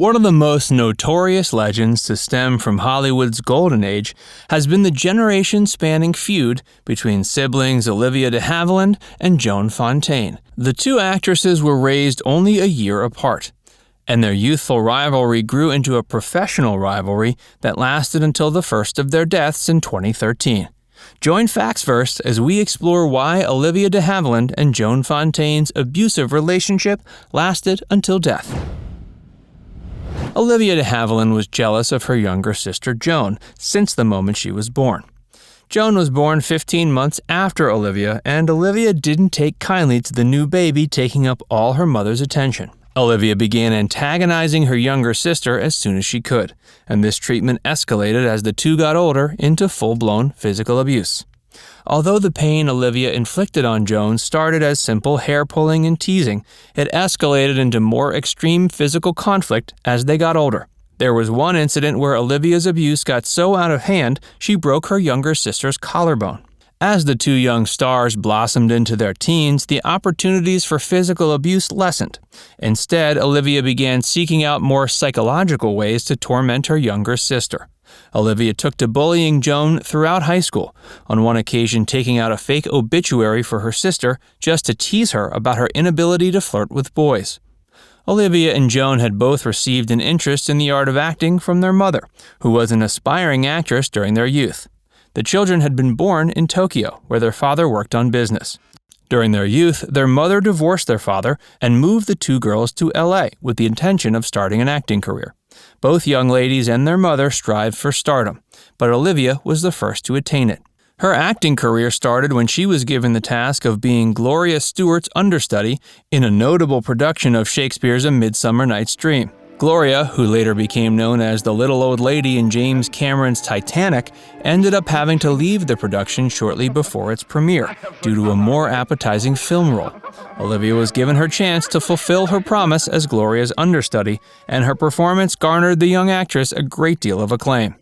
One of the most notorious legends to stem from Hollywood's golden age has been the generation-spanning feud between siblings Olivia de Havilland and Joan Fontaine. The two actresses were raised only a year apart, and their youthful rivalry grew into a professional rivalry that lasted until the first of their deaths in 2013. Join Facts First as we explore why Olivia de Havilland and Joan Fontaine's abusive relationship lasted until death. Olivia de Havilland was jealous of her younger sister Joan since the moment she was born. Joan was born 15 months after Olivia, and Olivia didn't take kindly to the new baby taking up all her mother's attention. Olivia began antagonizing her younger sister as soon as she could, and this treatment escalated as the two got older into full-blown physical abuse. Although the pain Olivia inflicted on Joan started as simple hair-pulling and teasing, it escalated into more extreme physical conflict as they got older. There was one incident where Olivia's abuse got so out of hand she broke her younger sister's collarbone. As the two young stars blossomed into their teens, the opportunities for physical abuse lessened. Instead, Olivia began seeking out more psychological ways to torment her younger sister. Olivia took to bullying Joan throughout high school, on one occasion taking out a fake obituary for her sister just to tease her about her inability to flirt with boys. Olivia and Joan had both received an interest in the art of acting from their mother, who was an aspiring actress during their youth. The children had been born in Tokyo, where their father worked on business. During their youth, their mother divorced their father and moved the two girls to LA with the intention of starting an acting career. Both young ladies and their mother strived for stardom, but Olivia was the first to attain it. Her acting career started when she was given the task of being Gloria Stewart's understudy in a notable production of Shakespeare's A Midsummer Night's Dream. Gloria, who later became known as the Little Old Lady in James Cameron's Titanic, ended up having to leave the production shortly before its premiere due to a more appetizing film role. Olivia was given her chance to fulfill her promise as Gloria's understudy, and her performance garnered the young actress a great deal of acclaim.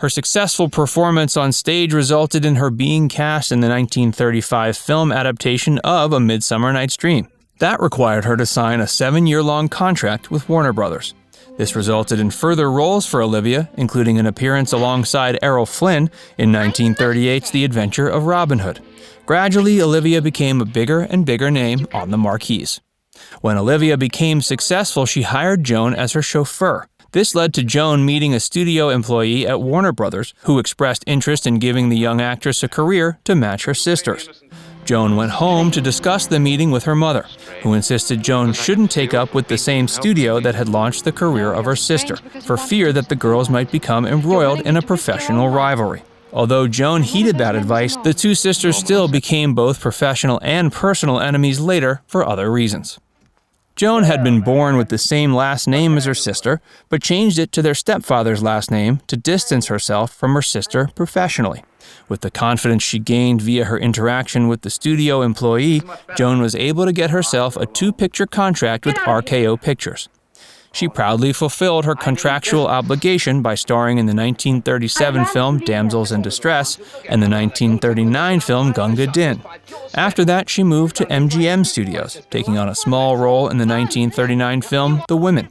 Her successful performance on stage resulted in her being cast in the 1935 film adaptation of A Midsummer Night's Dream. That required her to sign a 7-year-long contract with Warner Brothers. This resulted in further roles for Olivia, including an appearance alongside Errol Flynn in 1938's The Adventure of Robin Hood. Gradually, Olivia became a bigger and bigger name on the marquees. When Olivia became successful, she hired Joan as her chauffeur. This led to Joan meeting a studio employee at Warner Brothers who expressed interest in giving the young actress a career to match her sister's. Joan went home to discuss the meeting with her mother, who insisted Joan shouldn't take up with the same studio that had launched the career of her sister, for fear that the girls might become embroiled in a professional rivalry. Although Joan heeded that advice, the two sisters still became both professional and personal enemies later for other reasons. Joan had been born with the same last name as her sister, but changed it to their stepfather's last name to distance herself from her sister professionally. With the confidence she gained via her interaction with the studio employee, Joan was able to get herself a 2-picture contract with RKO Pictures. She proudly fulfilled her contractual obligation by starring in the 1937 film Damsels in Distress and the 1939 film Gunga Din. After that, she moved to MGM Studios, taking on a small role in the 1939 film The Women.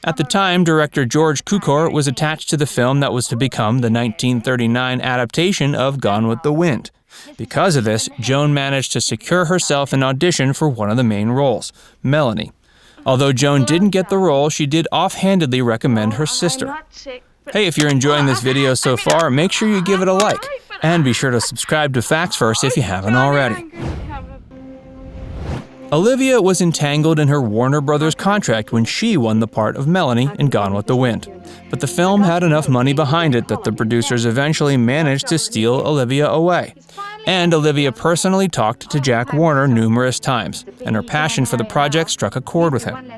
At the time, director George Cukor was attached to the film that was to become the 1939 adaptation of Gone with the Wind. Because of this, Joan managed to secure herself an audition for one of the main roles, Melanie. Although Joan didn't get the role, she did offhandedly recommend her sister. Hey, if you're enjoying this video so far, make sure you give it a like, and be sure to subscribe to Facts First if you haven't already. Olivia was entangled in her Warner Brothers contract when she won the part of Melanie in Gone with the Wind. But the film had enough money behind it that the producers eventually managed to steal Olivia away. And Olivia personally talked to Jack Warner numerous times, and her passion for the project struck a chord with him.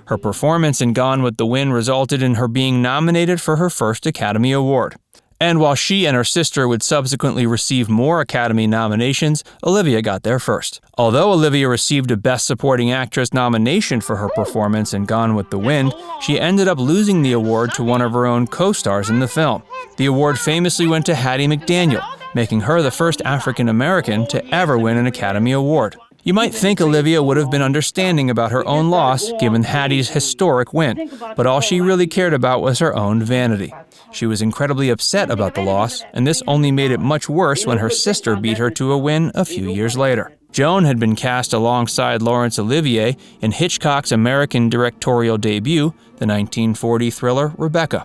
Her performance in Gone with the Wind resulted in her being nominated for her first Academy Award. And while she and her sister would subsequently receive more Academy nominations, Olivia got there first. Although Olivia received a Best Supporting Actress nomination for her performance in Gone with the Wind, she ended up losing the award to one of her own co-stars in the film. The award famously went to Hattie McDaniel, making her the first African American to ever win an Academy Award. You might think Olivia would have been understanding about her own loss given Hattie's historic win, but all she really cared about was her own vanity. She was incredibly upset about the loss, and this only made it much worse when her sister beat her to a win a few years later. Joan had been cast alongside Laurence Olivier in Hitchcock's American directorial debut, the 1940 thriller Rebecca.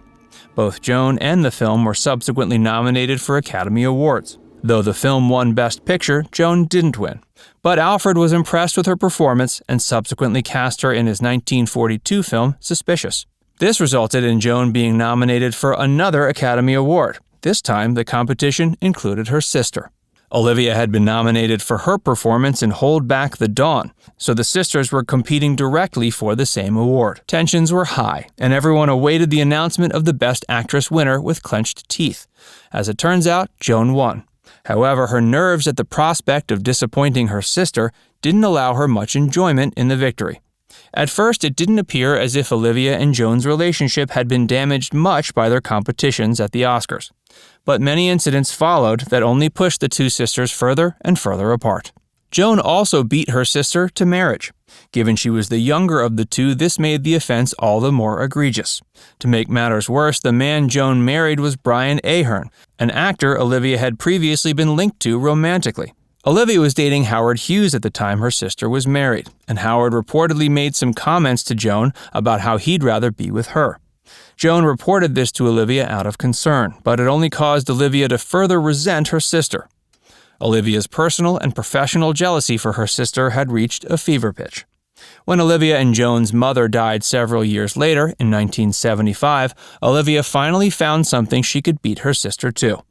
Both Joan and the film were subsequently nominated for Academy Awards. Though the film won Best Picture, Joan didn't win. But Alfred was impressed with her performance and subsequently cast her in his 1942 film Suspicious. This resulted in Joan being nominated for another Academy Award. This time, the competition included her sister. Olivia had been nominated for her performance in Hold Back the Dawn, so the sisters were competing directly for the same award. Tensions were high, and everyone awaited the announcement of the Best Actress winner with clenched teeth. As it turns out, Joan won. However, her nerves at the prospect of disappointing her sister didn't allow her much enjoyment in the victory. At first, it didn't appear as if Olivia and Joan's relationship had been damaged much by their competitions at the Oscars. But many incidents followed that only pushed the two sisters further and further apart. Joan also beat her sister to marriage. Given she was the younger of the two, this made the offense all the more egregious. To make matters worse, the man Joan married was Brian Ahern, an actor Olivia had previously been linked to romantically. Olivia was dating Howard Hughes at the time her sister was married, and Howard reportedly made some comments to Joan about how he'd rather be with her. Joan reported this to Olivia out of concern, but it only caused Olivia to further resent her sister. Olivia's personal and professional jealousy for her sister had reached a fever pitch. When Olivia and Joan's mother died several years later, in 1975, Olivia finally found something she could beat her sister to.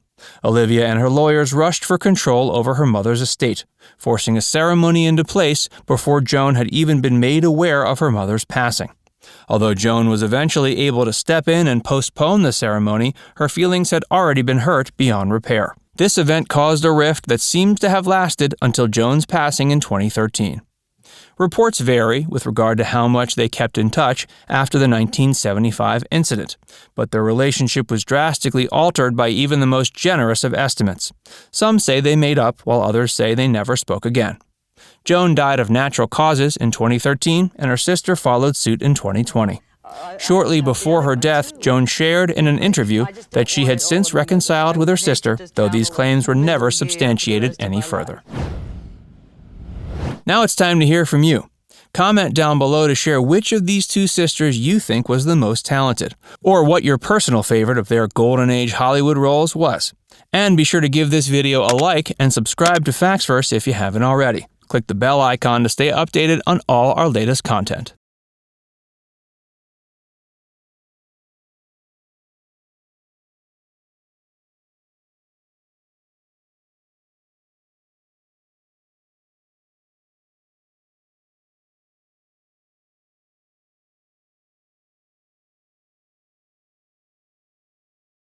Olivia and her lawyers rushed for control over her mother's estate, forcing a ceremony into place before Joan had even been made aware of her mother's passing. Although Joan was eventually able to step in and postpone the ceremony, her feelings had already been hurt beyond repair. This event caused a rift that seems to have lasted until Joan's passing in 2013. Reports vary with regard to how much they kept in touch after the 1975 incident, but their relationship was drastically altered by even the most generous of estimates. Some say they made up, while others say they never spoke again. Joan died of natural causes in 2013, and her sister followed suit in 2020. Shortly before her death, Joan shared in an interview that she had since reconciled with her sister, though these claims were never substantiated any further. Now it's time to hear from you. Comment down below to share which of these two sisters you think was the most talented, or what your personal favorite of their Golden Age Hollywood roles was. And be sure to give this video a like and subscribe to Facts First if you haven't already. Click the bell icon to stay updated on all our latest content.